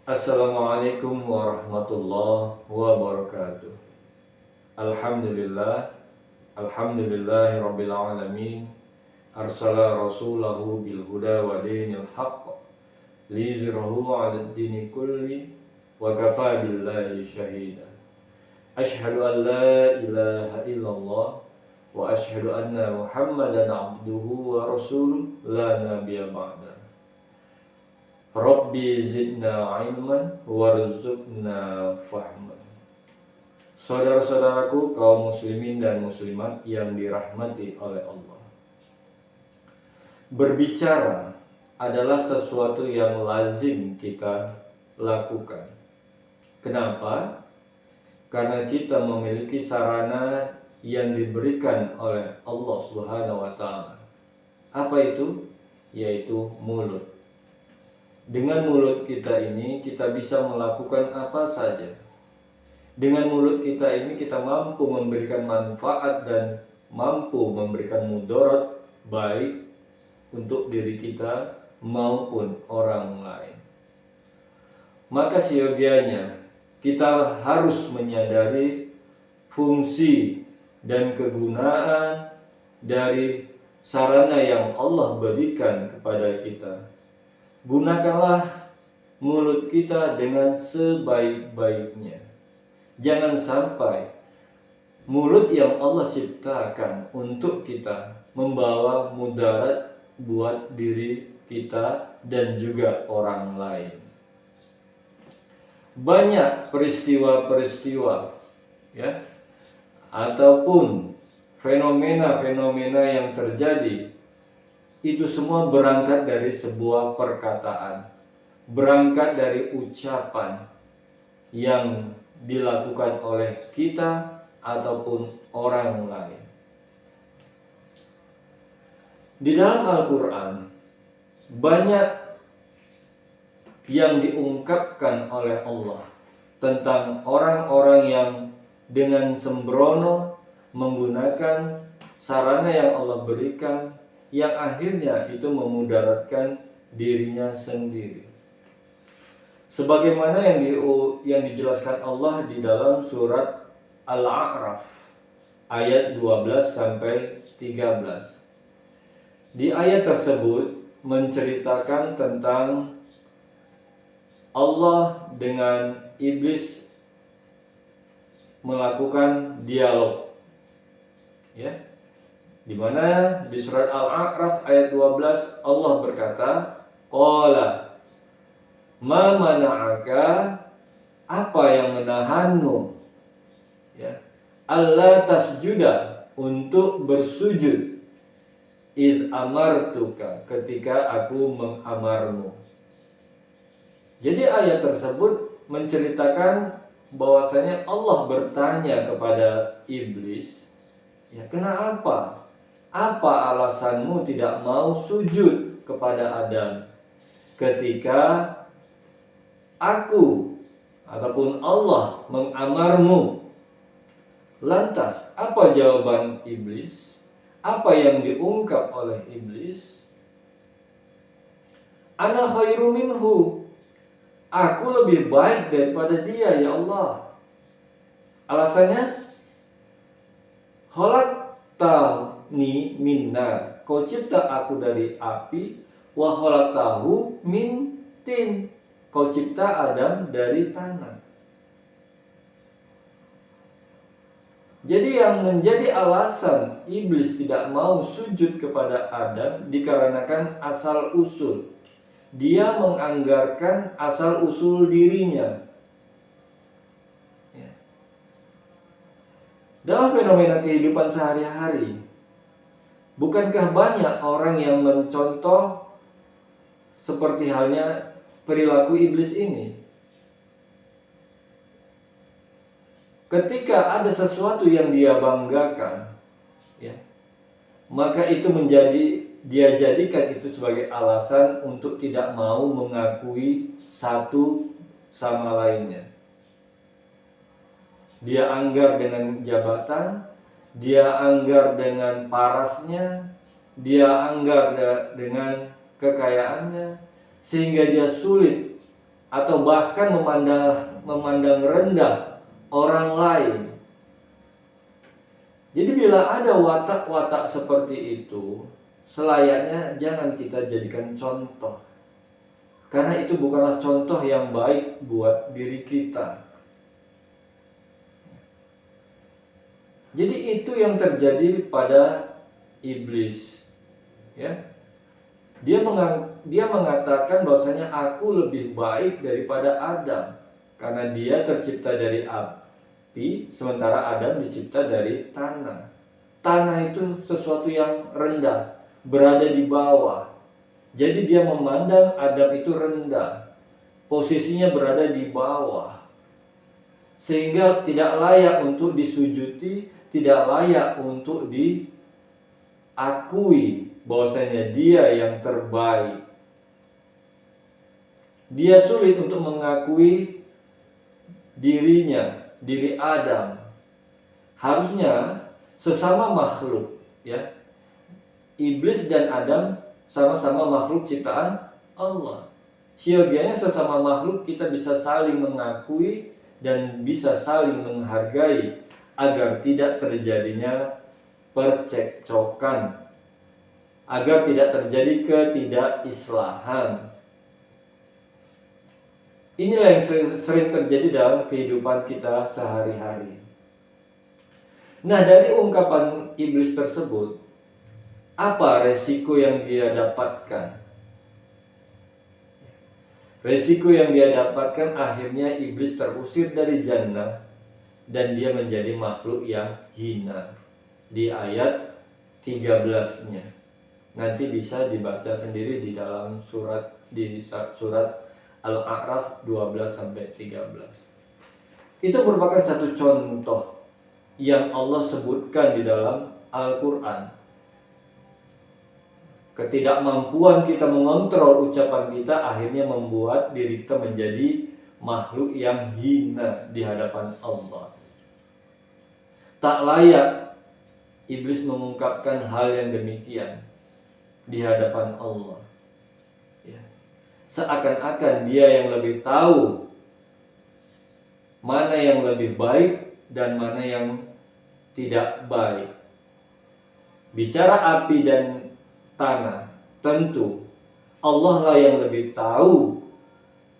Assalamualaikum warahmatullahi wabarakatuh. Alhamdulillah, alhamdulillahi rabbil alamin. Arsala rasulahu bil huda wa dinil haqq liyuzhirahu 'alad dini kulli wa kafa billahi shahida. Asyhadu an la ilaha illallah wa asyhadu anna Muhammadan 'abduhu wa rasuluh la nabiyya ba'da. Rabbi zidna ilman warzuqna fahman. Saudara-saudaraku kaum muslimin dan muslimat yang dirahmati oleh Allah. Berbicara adalah sesuatu yang lazim kita lakukan. Kenapa? Karena kita memiliki sarana yang diberikan oleh Allah Subhanahu wa taala. Apa itu? Yaitu mulut. Dengan mulut kita ini kita bisa melakukan apa saja. Dengan mulut kita ini kita mampu memberikan manfaat dan mampu memberikan mudarat baik untuk diri kita maupun orang lain. Maka seyogianya kita harus menyadari fungsi dan kegunaan dari sarana yang Allah berikan kepada kita. Gunakanlah mulut kita dengan sebaik-baiknya. Jangan sampai mulut yang Allah ciptakan untuk kita membawa mudarat buat diri kita dan juga orang lain. Banyak peristiwa-peristiwa ya ataupun fenomena-fenomena yang terjadi itu semua berangkat dari sebuah perkataan, berangkat dari ucapan yang dilakukan oleh kita ataupun orang lain. Di dalam Al-Quran banyak yang diungkapkan oleh Allah tentang orang-orang yang dengan sembrono menggunakan sarana yang Allah berikan, yang akhirnya itu memudaratkan dirinya sendiri. Sebagaimana yang dijelaskan Allah di dalam surat Al-A'raf ayat 12 sampai 13. Di ayat tersebut menceritakan tentang Allah dengan iblis melakukan dialog. Ya. Di mana di surat Al-A'raf ayat 12 Allah berkata, qala ma mana'aka, apa yang menahanmu ya alla tasjuda, untuk bersujud, id amartuka, ketika aku mengamarmu. Jadi ayat tersebut menceritakan bahwasanya Allah bertanya kepada iblis, ya kenapa? Apa alasanmu tidak mau sujud kepada Adam ketika aku ataupun Allah mengamarmu? Lantas apa jawaban iblis? Apa yang diungkap oleh iblis? Ana khairu minhu, aku lebih baik daripada dia ya Allah. Alasannya, khalaqtani min nar, kau cipta aku dari api, wa khalaqtahu min tin, kau cipta Adam dari tanah. Jadi yang menjadi alasan iblis tidak mau sujud kepada Adam dikarenakan asal usul. Dia menganggarkan asal usul dirinya. Ya. Dalam fenomena kehidupan sehari-hari, bukankah banyak orang yang mencontoh seperti halnya perilaku iblis ini? Ketika ada sesuatu yang dia banggakan, ya, maka itu dia jadikan itu sebagai alasan untuk tidak mau mengakui satu sama lainnya. Dia anggar dengan jabatan, dia anggar dengan parasnya, dia anggar dengan kekayaannya, sehingga dia sulit atau bahkan memandang rendah orang lain. Jadi bila ada watak-watak seperti itu, selayaknya jangan kita jadikan contoh. Karena itu bukanlah contoh yang baik buat diri kita. Jadi itu yang terjadi pada iblis. Ya. Dia mengatakan bahwasanya aku lebih baik daripada Adam karena dia tercipta dari api, sementara Adam dicipta dari tanah. Tanah itu sesuatu yang rendah, berada di bawah. Jadi dia memandang Adam itu rendah, posisinya berada di bawah, sehingga tidak layak untuk disujuti, tidak layak untuk diakui bahwasanya dia yang terbaik. Dia sulit untuk mengakui dirinya, diri Adam. Harusnya sesama makhluk, ya. Iblis dan Adam sama-sama makhluk ciptaan Allah. Siogianya sesama makhluk kita bisa saling mengakui dan bisa saling menghargai agar tidak terjadinya percekcokan, agar tidak terjadi ketidakislahan. Inilah yang sering terjadi dalam kehidupan kita sehari-hari. Nah, dari ungkapan iblis tersebut, apa resiko yang dia dapatkan? Resiko yang dia dapatkan akhirnya iblis terusir dari jannah dan dia menjadi makhluk yang hina. Di ayat 13-nya. Nanti bisa dibaca sendiri di dalam surat Al-A'raf 12-13. Itu merupakan satu contoh yang Allah sebutkan di dalam Al-Quran. Ketidakmampuan kita mengontrol ucapan kita akhirnya membuat diri kita menjadi makhluk yang hina di hadapan Allah. Tak layak iblis mengungkapkan hal yang demikian di hadapan Allah. Ya. Seakan-akan dia yang lebih tahu mana yang lebih baik dan mana yang tidak baik. Bicara api dan tanah, tentu Allah lah yang lebih tahu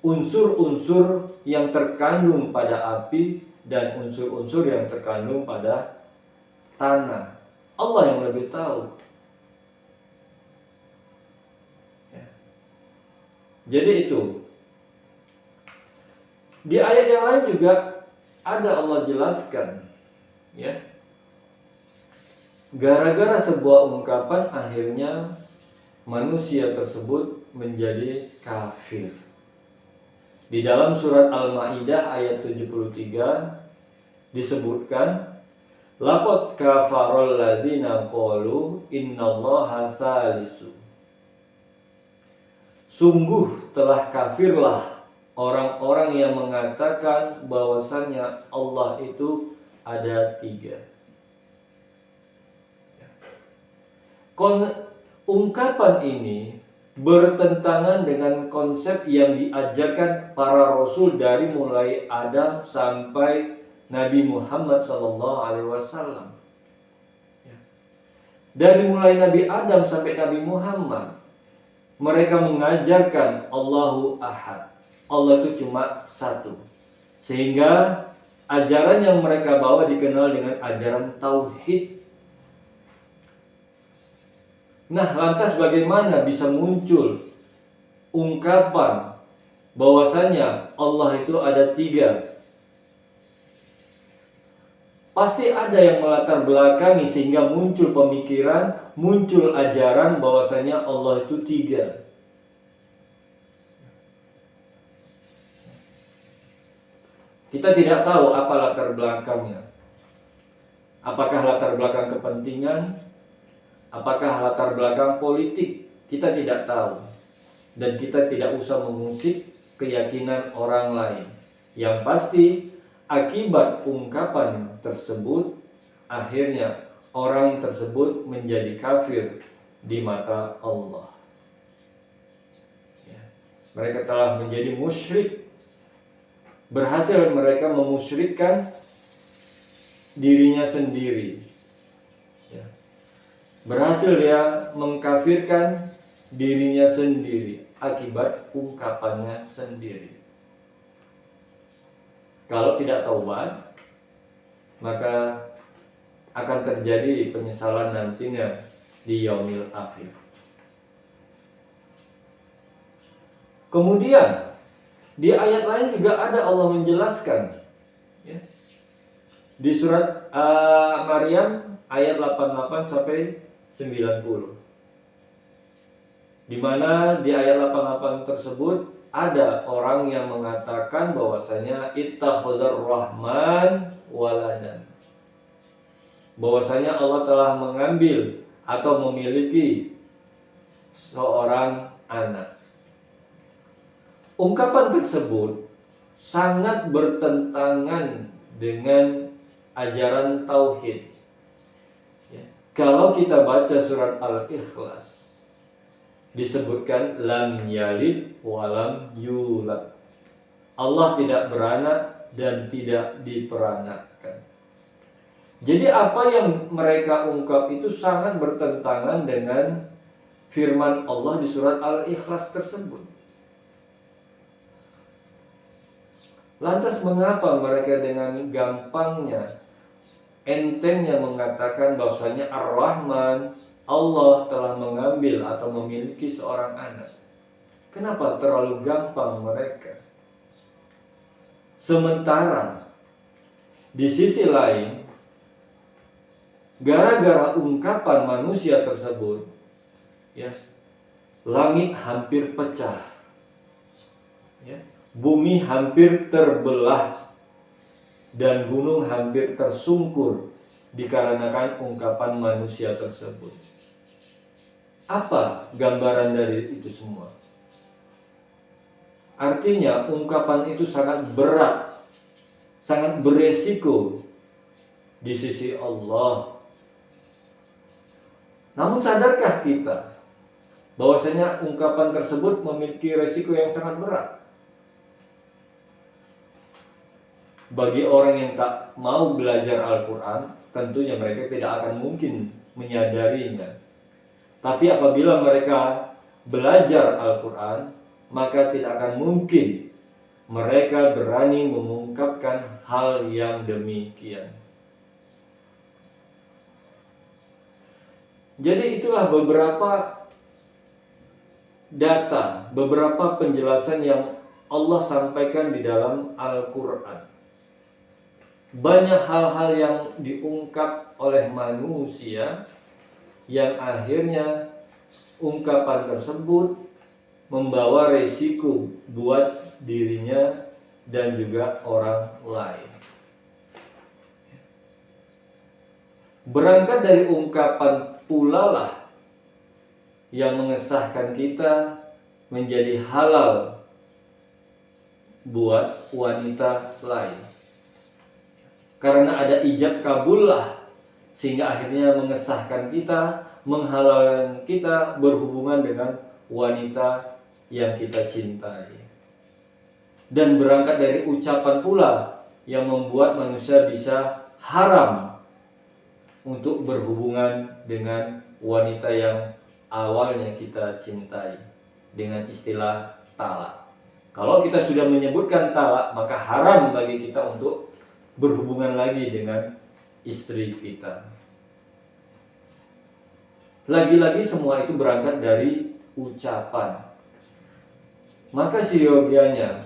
unsur-unsur yang terkandung pada api dan unsur-unsur yang terkandung pada tanah. Allah yang lebih tahu. Ya. Jadi itu. Di ayat yang lain juga ada Allah jelaskan, ya. Gara-gara sebuah ungkapan akhirnya manusia tersebut menjadi kafir. Di dalam surat Al-Maidah ayat 73 disebutkan, laqad kafarul ladzina qalu innallaha salisu. Sungguh telah kafirlah orang-orang yang mengatakan bahwasannya Allah itu ada 3. Ungkapan ini bertentangan dengan konsep yang diajarkan para rasul dari mulai Adam sampai Nabi Muhammad SAW. Dari mulai Nabi Adam sampai Nabi Muhammad, mereka mengajarkan Allahu Ahad. Allah itu cuma satu. Sehingga ajaran yang mereka bawa dikenal dengan ajaran Tauhid. Nah, lantas bagaimana bisa muncul ungkapan bahwasanya Allah itu ada 3? Pasti ada yang melatar belakangi sehingga muncul pemikiran, muncul ajaran bahwasanya Allah itu 3. Kita tidak tahu apa latar belakangnya. Apakah latar belakang kepentingan? Apakah latar belakang politik? Kita tidak tahu. Dan kita tidak usah mengusik keyakinan orang lain. Yang pasti akibat ungkapan tersebut, akhirnya orang tersebut menjadi kafir di mata Allah. Ya. Mereka telah menjadi musyrik berhasil mereka memusyrikkan dirinya sendiri, ya. Berhasil dia mengkafirkan dirinya sendiri akibat ungkapannya sendiri. Kalau tidak taubat, maka akan terjadi penyesalan nantinya di yaumil akhir. Kemudian di ayat lain juga ada Allah menjelaskan, ya. Di surat Maryam ayat 88 sampai 90. Di mana di ayat 88 tersebut ada orang yang mengatakan bahwasanya ittakhadzar rahman waladan. Bahwasanya Allah telah mengambil atau memiliki seorang anak. Ungkapan tersebut sangat bertentangan dengan ajaran tauhid. Ya. Kalau kita baca surat Al-Ikhlas, disebutkan lam yalid walam yulad. Allah tidak beranak dan tidak diperanakkan. Jadi apa yang mereka ungkap itu sangat bertentangan dengan firman Allah di surat Al-Ikhlas tersebut. Lantas mengapa mereka dengan gampangnya, entengnya mengatakan bahwasanya Ar-Rahman, Allah telah mengambil atau memiliki seorang anak? Kenapa terlalu gampang mereka? Sementara di sisi lain, gara-gara ungkapan manusia tersebut, ya, langit hampir pecah, ya, bumi hampir terbelah, dan gunung hampir tersungkur dikarenakan ungkapan manusia tersebut. Apa gambaran dari itu semua? Artinya ungkapan itu sangat berat, sangat beresiko di sisi Allah. Namun sadarkah kita bahwasanya ungkapan tersebut memiliki resiko yang sangat berat? Bagi orang yang tak mau belajar Al-Quran, tentunya mereka tidak akan mungkin menyadarinya. Tapi apabila mereka belajar Al-Quran, maka tidak akan mungkin mereka berani mengungkapkan hal yang demikian. Jadi itulah beberapa data, beberapa penjelasan yang Allah sampaikan di dalam Al-Quran. Banyak hal-hal yang diungkap oleh manusia yang akhirnya ungkapan tersebut membawa resiko buat dirinya dan juga orang lain. Berangkat dari ungkapan pula lah yang mengesahkan kita menjadi halal buat wanita lain. Karena ada ijab kabul lah, sehingga akhirnya mengesahkan kita, menghalalkan kita berhubungan dengan wanita yang kita cintai. Dan berangkat dari ucapan pula yang membuat manusia bisa haram untuk berhubungan dengan wanita yang awalnya kita cintai, dengan istilah talak. Kalau kita sudah menyebutkan talak, maka haram bagi kita untuk berhubungan lagi dengan istri kita. Lagi-lagi semua itu berangkat dari ucapan. Maka seyogianya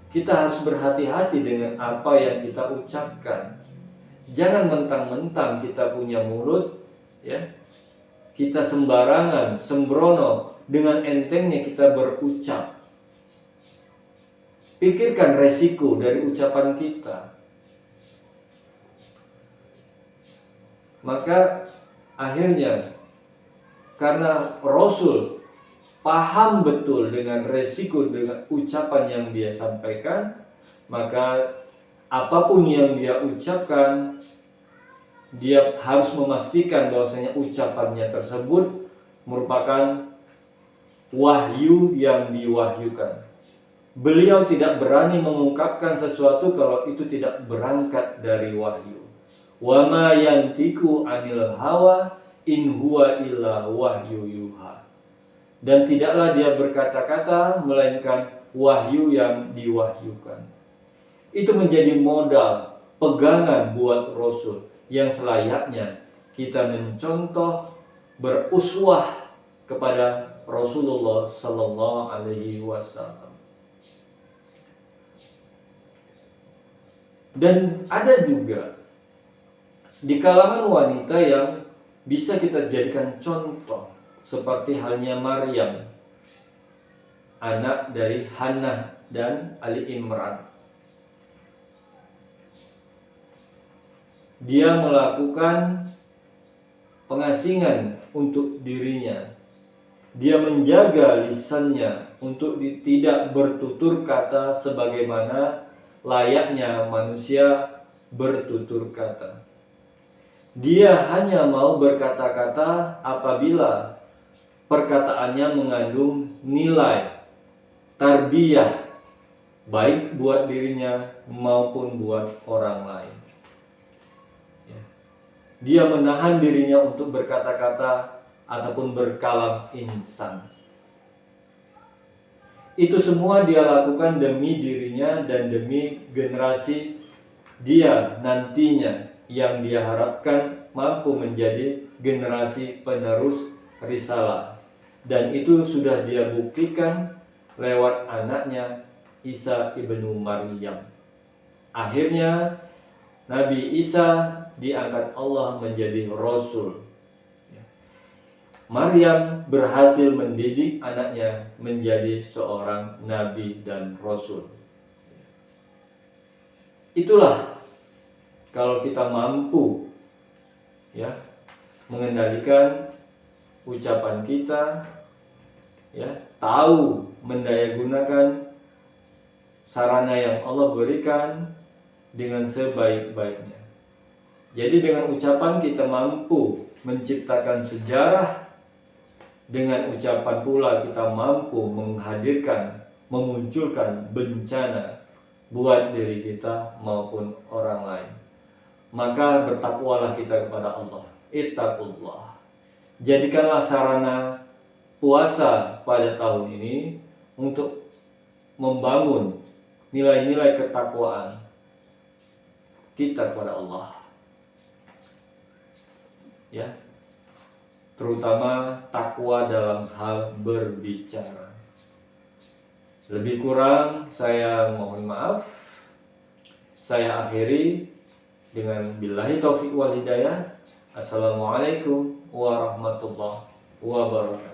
kita harus berhati-hati dengan apa yang kita ucapkan. Jangan mentang-mentang kita punya mulut, ya, kita sembarangan, sembrono, dengan entengnya kita berucap. Pikirkan resiko dari ucapan kita. Maka akhirnya karena Rasul paham betul dengan resiko dengan ucapan yang dia sampaikan, maka apapun yang dia ucapkan, dia harus memastikan bahwasanya ucapannya tersebut merupakan wahyu yang diwahyukan. Beliau tidak berani mengungkapkan sesuatu kalau itu tidak berangkat dari wahyu. Wa ma yantiqu 'anil hawa in huwa illa wahyu yuha. Dan tidaklah dia berkata-kata melainkan wahyu yang diwahyukan. Itu menjadi modal pegangan buat Rasul yang selayaknya kita mencontoh, beruswah kepada Rasulullah Sallallahu Alaihi Wasallam. Dan ada juga di kalangan wanita yang bisa kita jadikan contoh, seperti halnya Maryam, anak dari Hannah dan Ali Imran. Dia melakukan pengasingan untuk dirinya. Dia menjaga lisannya untuk tidak bertutur kata sebagaimana layaknya manusia bertutur kata. Dia hanya mau berkata-kata apabila perkataannya mengandung nilai tarbiyah, baik buat dirinya maupun buat orang lain. Dia menahan dirinya untuk berkata-kata ataupun berkalam insan. Itu semua dia lakukan demi dirinya dan demi generasi dia nantinya yang dia harapkan mampu menjadi generasi penerus risalah. Dan itu sudah dia buktikan lewat anaknya Isa ibnu Maryam. Akhirnya Nabi Isa diangkat Allah menjadi Rasul. Maryam berhasil mendidik anaknya menjadi seorang Nabi dan Rasul. Itulah kalau kita mampu mengendalikan ucapan kita, tahu mendayagunakan sarana yang Allah berikan dengan sebaik-baiknya. Jadi dengan ucapan kita mampu menciptakan sejarah, dengan ucapan pula kita mampu menghadirkan, memunculkan bencana buat diri kita maupun orang lain. Maka bertakwalah kita kepada Allah. Ittaqullah. Jadikanlah sarana puasa pada tahun ini untuk membangun nilai-nilai ketakwaan kita kepada Allah. Terutama takwa dalam hal berbicara. Lebih kurang saya mohon maaf. Saya akhiri dengan billahi taufiq wal hidayah. Assalamualaikum warahmatullahi wabarakatuh.